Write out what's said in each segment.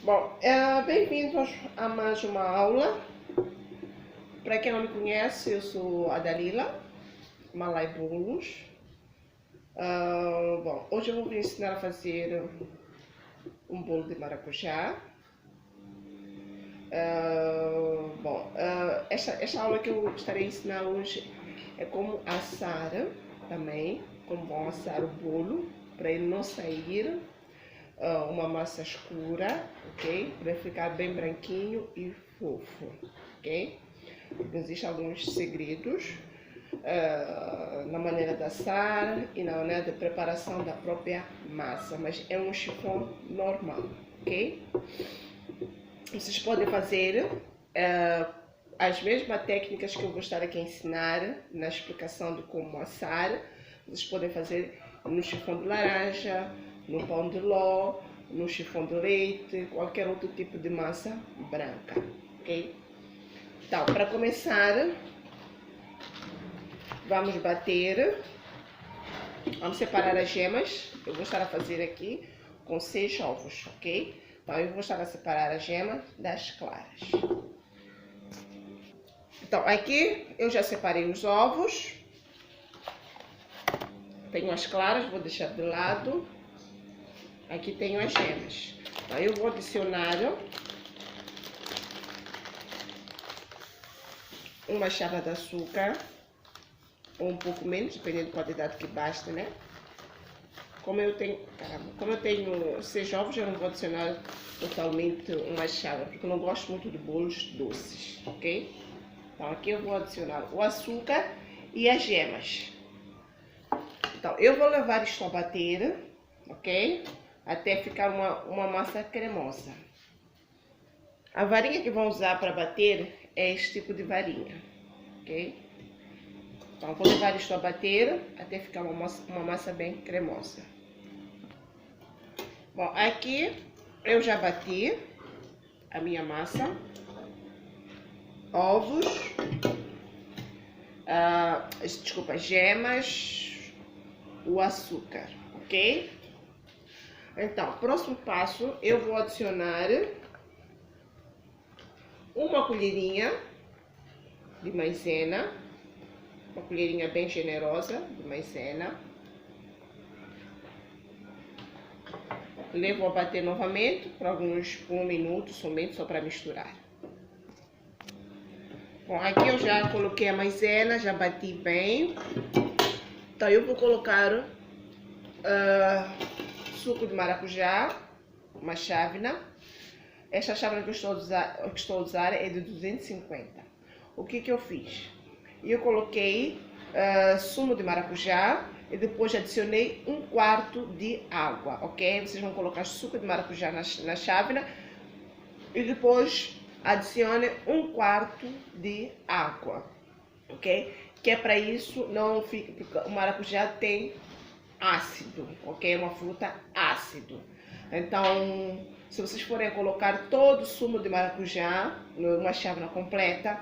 Bom, bem-vindos a mais uma aula. Para quem não me conhece, eu sou a Dalila Malay Bolos. Bom, hoje eu vou vos ensinar a fazer um bolo de maracujá. Esta aula que eu estarei ensinando hoje é como assar também, como vão assar o bolo, para ele não sair uma massa escura, ok? Para ficar bem branquinho e fofo, ok? Existem alguns segredos na maneira de assar e na maneira de preparação da própria massa, mas é um chiffon normal, ok? Vocês podem fazer as mesmas técnicas que eu vou estar aqui a ensinar na explicação de como assar. Vocês podem fazer no chiffon de laranja, no pão de ló, no chiffon de leite, qualquer outro tipo de massa branca, ok? Então, para começar, vamos bater, vamos separar as gemas. Eu vou estar a fazer aqui com 6 ovos, ok? Então, eu vou estar a separar a gema das claras. Então, aqui eu já separei os ovos. Tenho as claras, vou deixar de lado. Aqui tenho as gemas. Então, eu vou adicionar uma chave de açúcar, ou um pouco menos, dependendo da quantidade que basta, né? Como eu tenho 6 ovos, eu não vou adicionar totalmente uma chave, porque eu não gosto muito de bolos doces, ok? Então, aqui eu vou adicionar o açúcar e as gemas. Então, eu vou levar isto a bater, ok? Até ficar uma massa cremosa. A varinha que vão usar para bater é este tipo de varinha, ok? Então, vou levar isto a bater até ficar uma massa bem cremosa. Bom, aqui eu já bati a minha massa, ovos, gemas, o açúcar, ok? Então, próximo passo, eu vou adicionar uma colherinha de maisena, uma colherinha bem generosa de maisena. Levo a bater novamente por um minuto somente, só para misturar. Bom, aqui eu já coloquei a maisena, já bati bem. Então, eu vou colocar suco de maracujá, uma chávena. Esta chávena que eu estou a usar é de 250. O que eu fiz? Eu coloquei sumo de maracujá e depois adicionei 1/4 de água, ok? Vocês vão colocar suco de maracujá na chávena e depois adicione 1/4 de água, ok? Que é para isso não fique, porque o maracujá tem ácido, ok? É uma fruta ácido. Então, se vocês forem colocar todo o sumo de maracujá numa chávena completa,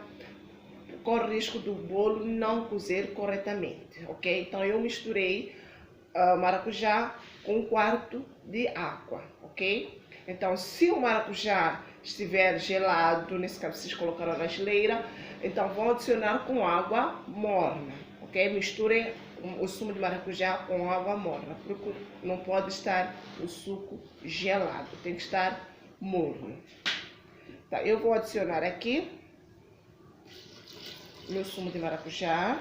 corre o risco do bolo não cozer corretamente, ok? Então, eu misturei maracujá com 1/4 de água, ok? Então, se o maracujá estiver gelado, nesse caso vocês colocaram na geleira, então vão adicionar com água morna, ok? Misturem o sumo de maracujá com água morna, porque não pode estar o suco gelado, tem que estar morno. Tá, eu vou adicionar aqui meu sumo de maracujá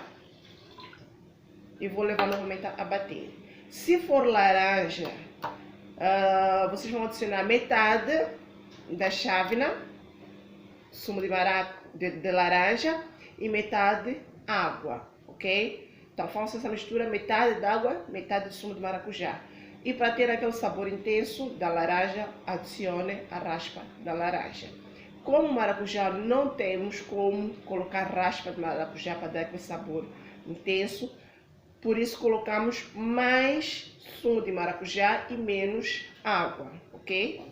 e vou levar novamente a bater. Se for laranja, vocês vão adicionar metade da chávena, sumo de laranja, e metade água, ok? Então, faça essa mistura, metade d'água, metade de sumo de maracujá. E para ter aquele sabor intenso da laranja, adicione a raspa da laranja. Como o maracujá não temos como colocar raspa de maracujá para dar aquele sabor intenso, por isso colocamos mais sumo de maracujá e menos água, ok?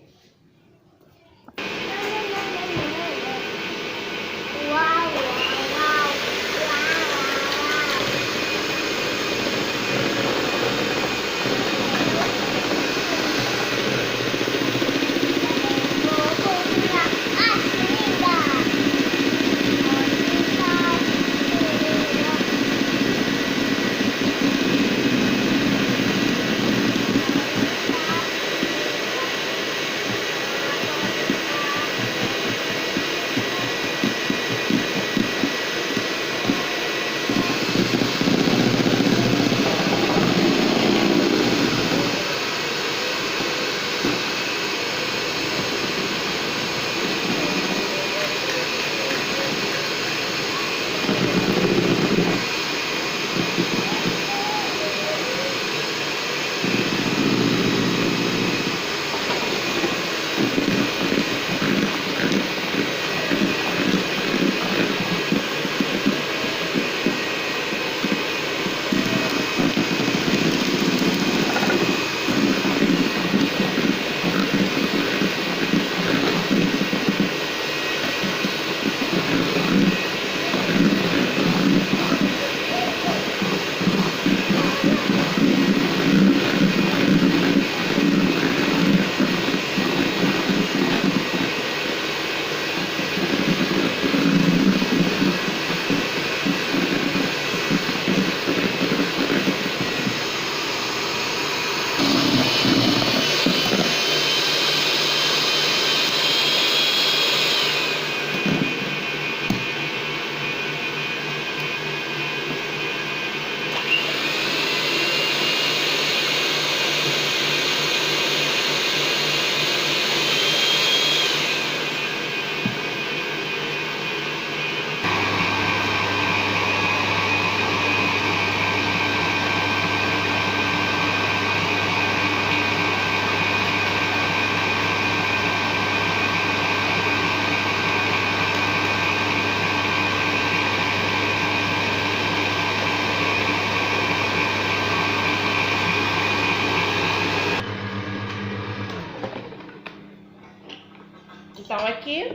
Então aqui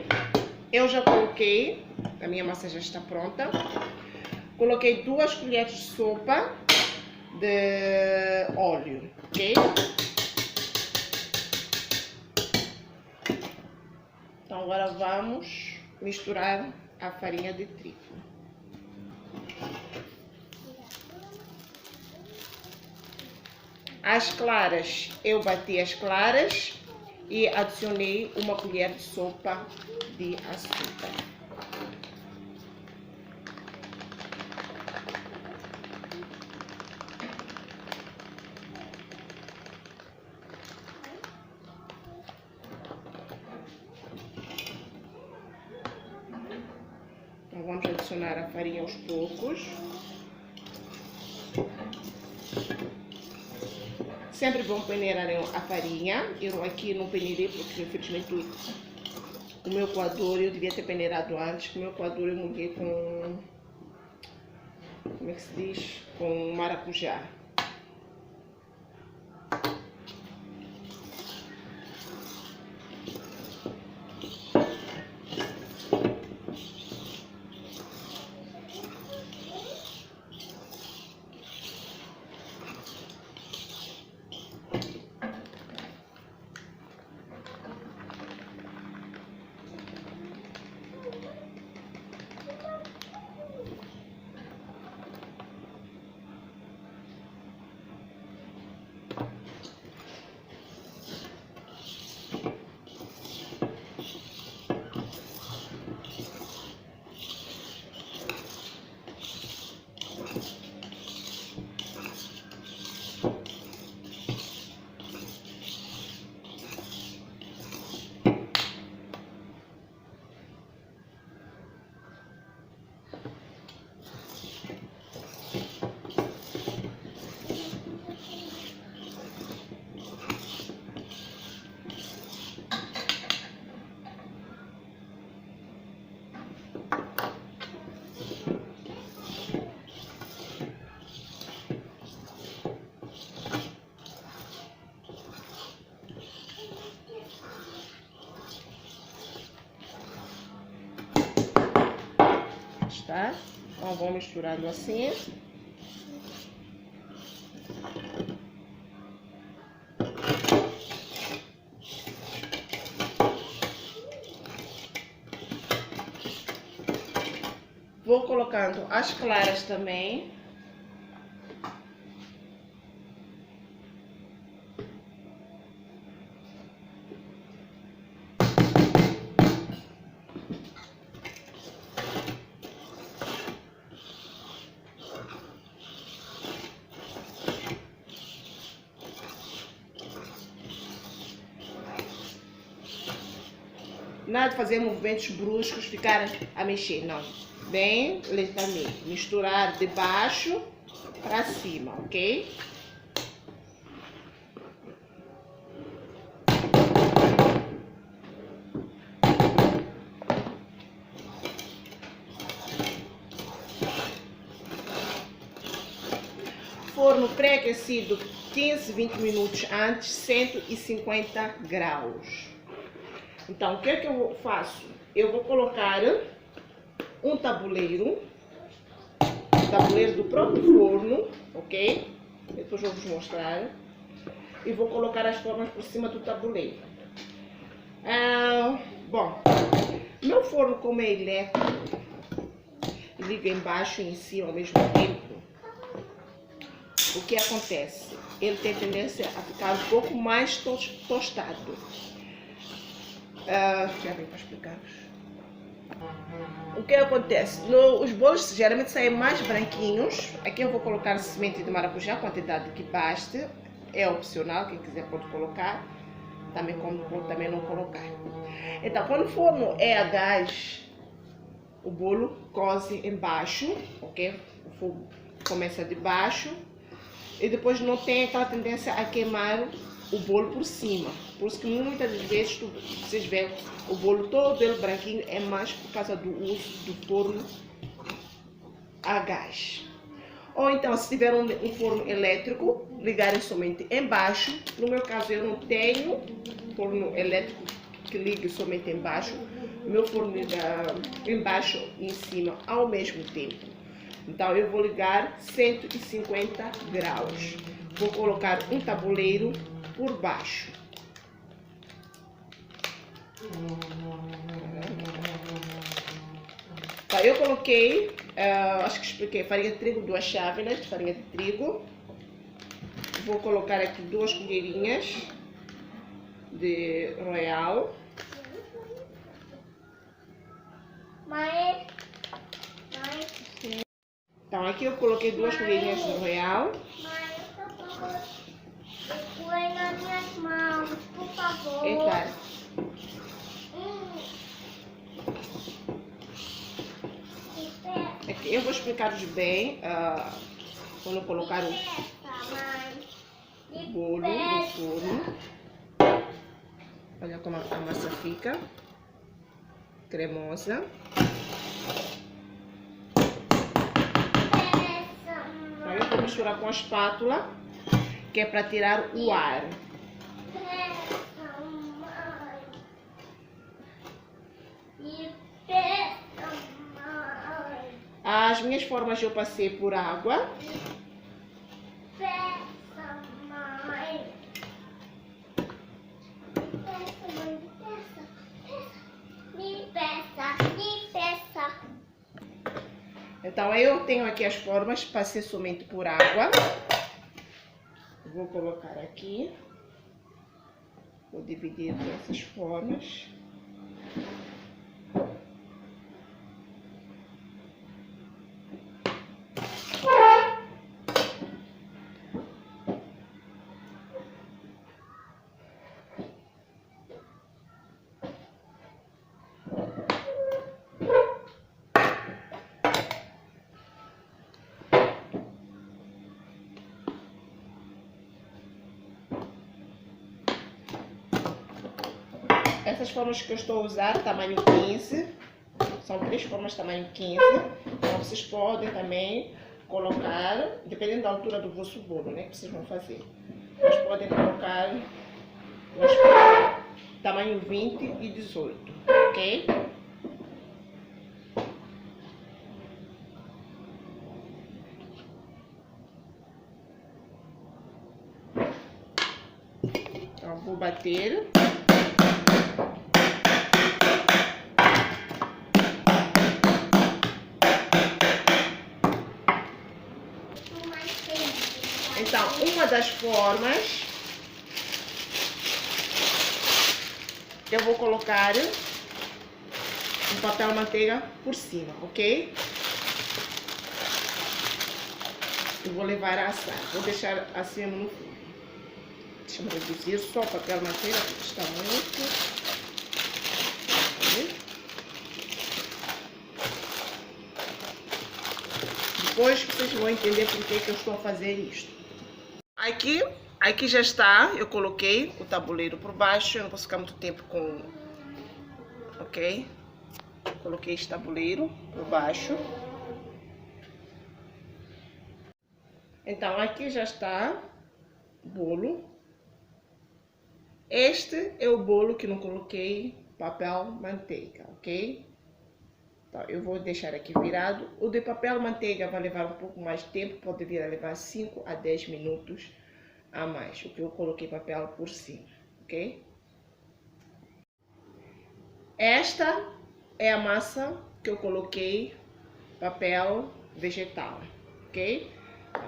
eu já coloquei, a minha massa já está pronta. Coloquei 2 colheres de sopa de óleo, ok? Então agora vamos misturar a farinha de trigo. As claras, eu bati as claras e adicionei 1 colher de sopa de açúcar. Então vamos adicionar a farinha aos poucos. Sempre bom peneirar a farinha. Eu aqui não peneirei porque infelizmente o meu coador, eu devia ter peneirado antes. O meu coador eu molhei com, como é que se diz? Com maracujá. Tá? Então vou misturando assim. Vou colocando as claras também. Nada de fazer movimentos bruscos, ficar a mexer, não. Bem lentamente. Misturar de baixo para cima, ok? Forno pré-aquecido 15, 20 minutos antes, 150 graus. Então, o que é que eu faço? Eu vou colocar um tabuleiro do próprio forno, ok? Depois eu vou vos mostrar. E vou colocar as formas por cima do tabuleiro. Bom, meu forno, como é elétrico, liga embaixo e em cima ao mesmo tempo. O que acontece? Ele tem tendência a ficar um pouco mais tostado. Já vem para explicar-vos. O que acontece? Os bolos geralmente saem mais branquinhos. Aqui eu vou colocar semente de maracujá, a quantidade que baste. É opcional, quem quiser pode colocar. Também como pode também não colocar. Então, quando o forno é a gás, o bolo coze embaixo, ok? O fogo começa de baixo. E depois não tem aquela tendência a queimar o bolo por cima. Por isso que muitas das vezes vocês veem o bolo todo ele branquinho, é mais por causa do uso do forno a gás. Ou então, se tiver um forno elétrico, ligarem somente embaixo. No meu caso, eu não tenho forno elétrico que ligue somente embaixo, o meu forno liga embaixo e em cima ao mesmo tempo. Então eu vou ligar 150 graus. Vou colocar um tabuleiro por baixo. Tá, eu coloquei, acho que expliquei, farinha de trigo, 2 chávenas de farinha de trigo. Vou colocar aqui 2 colherinhas de Royal. Então aqui eu coloquei 2 colherinhas de Royal. Põe nas minhas mãos, por favor. Eita. Aqui eu vou explicar-vos bem quando colocar o bolo no forno. Olha como a massa fica cremosa. Então eu vou misturar com a espátula, que é para tirar o ar. As minhas formas eu passei por água. Então eu tenho aqui as formas, passei somente por água. Vou colocar aqui. Vou dividir essas formas. Essas formas que eu estou a usar, tamanho 15, são 3 formas tamanho 15, então vocês podem também colocar, dependendo da altura do vosso bolo, né, que vocês vão fazer, mas podem colocar tamanho 20 e 18, ok? Então vou bater. Então, uma das formas eu vou colocar um papel manteiga por cima, ok? Eu vou levar a assar, vou deixar assim no forno. Deixa eu reduzir só o papel manteiga, porque está muito. Depois vocês vão entender por que eu estou a fazer isto. Aqui já está, eu coloquei o tabuleiro por baixo, eu não posso ficar muito tempo com... Ok? Coloquei este tabuleiro por baixo. Então, aqui já está o bolo. Este é o bolo que não coloquei papel manteiga, ok? Então, eu vou deixar aqui virado. O de papel manteiga vai levar um pouco mais de tempo, pode vir a levar 5 a 10 minutos a mais, o que eu coloquei papel por cima, ok? Esta é a massa que eu coloquei papel vegetal, ok?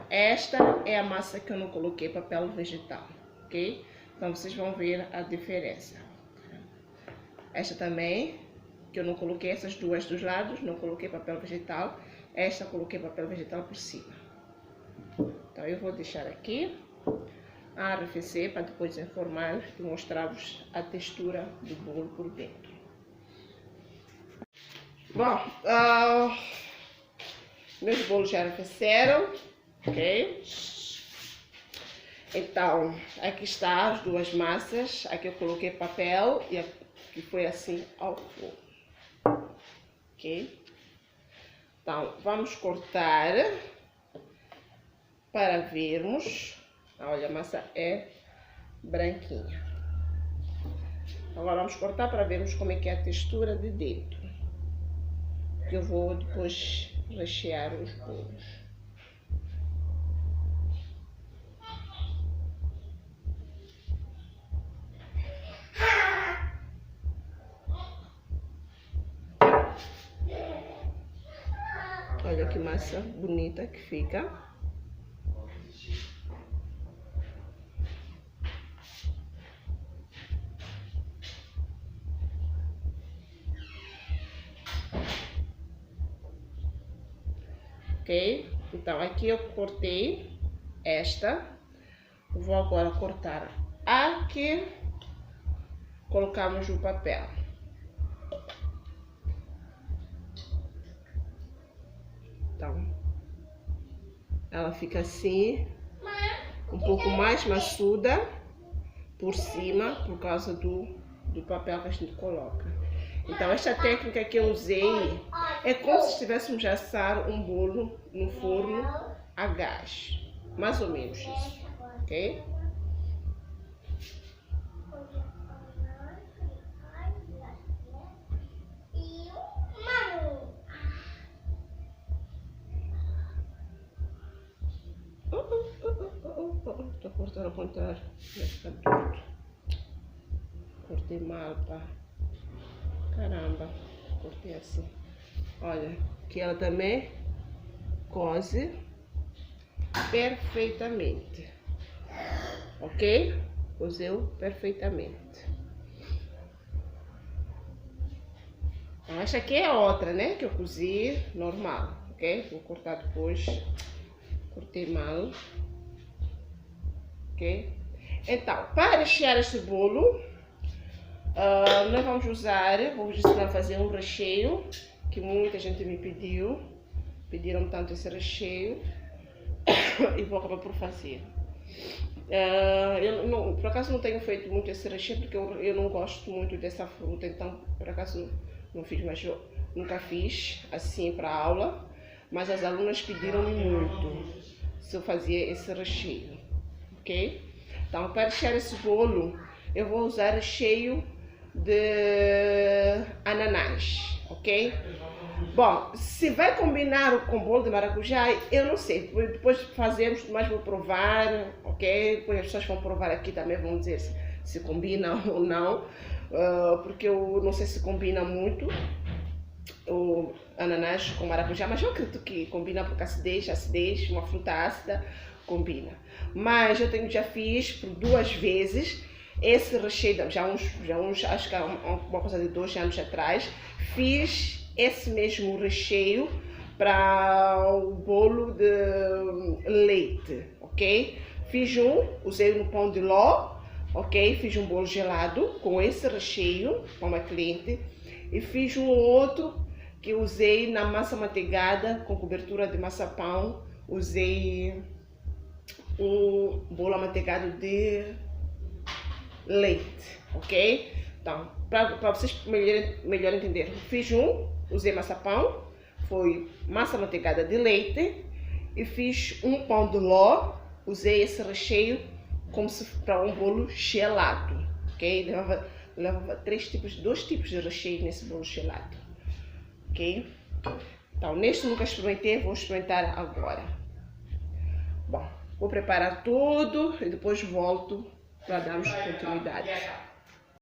Esta é a massa que eu não coloquei papel vegetal, ok? Então vocês vão ver a diferença. Esta também, que eu não coloquei, essas duas dos lados, não coloquei papel vegetal. Esta coloquei papel vegetal por cima. Então eu vou deixar aqui a arrefecer para depois informar e mostrar-vos a textura do bolo por dentro. Bom, meus bolos já arrefeceram, ok? Então, aqui está as duas massas. Aqui eu coloquei papel e aqui foi assim ao forno, ok? Então, vamos cortar para vermos. Olha, a massa é branquinha. Agora vamos cortar para vermos como é que é a textura de dentro. Que eu vou depois rechear os bolos. Olha que massa bonita que fica. Ok? Então aqui eu cortei esta. Vou agora cortar a que colocamos no papel. Então, ela fica assim, um pouco mais maçuda por cima, por causa do papel que a gente coloca. Então, esta técnica que eu usei é como se estivéssemos a assar um bolo no forno a gás. Mais ou menos isso, ok? Estou cortando ao contrário, vai ficar tudo. Cortei mal, pá. Caramba, cortei assim. Olha, que ela também coze perfeitamente. Ok? Cozeu perfeitamente. Então, esta aqui é outra, né? Que eu cozi normal, ok? Vou cortar depois. Cortei mal. Ok? Então, para rechear este bolo, nós vamos usar, vou vos ensinar a fazer um recheio que muita gente me pediu. Pediram tanto esse recheio e vou acabar por fazer. Eu não, por acaso não tenho feito muito esse recheio porque eu não gosto muito dessa fruta, então por acaso não fiz, mas eu nunca fiz assim para aula. Mas as alunas pediram-me muito se eu fazia esse recheio, ok? Então, para rechear esse bolo, eu vou usar recheio de ananás, ok? Bom, se vai combinar com bolo de maracujá, eu não sei. Depois fazemos, mas vou provar, ok? Depois as pessoas vão provar aqui também, vão dizer se combina ou não, porque eu não sei se combina muito o ananás com maracujá, mas eu acredito que combina porque acidez, uma fruta ácida combina. Mas eu já fiz por 2 vezes esse recheio, já uns acho que há uma coisa de 2 anos atrás, fiz esse mesmo recheio para o bolo de leite, ok? Usei no pão de ló, ok? Fiz um bolo gelado com esse recheio para uma cliente e fiz um outro que usei na massa manteigada com cobertura de maçapão. Usei um bolo amanteigado de leite, ok? Então, para vocês melhor entender, fiz usei maçapão, foi massa manteigada de leite, e fiz um pão de ló, usei esse recheio como se para um bolo gelado, ok? Levava 2 tipos de recheio nesse bolo gelado, ok? Então, neste nunca experimentei, vou experimentar agora. Bom, vou preparar tudo e depois volto para darmos continuidade.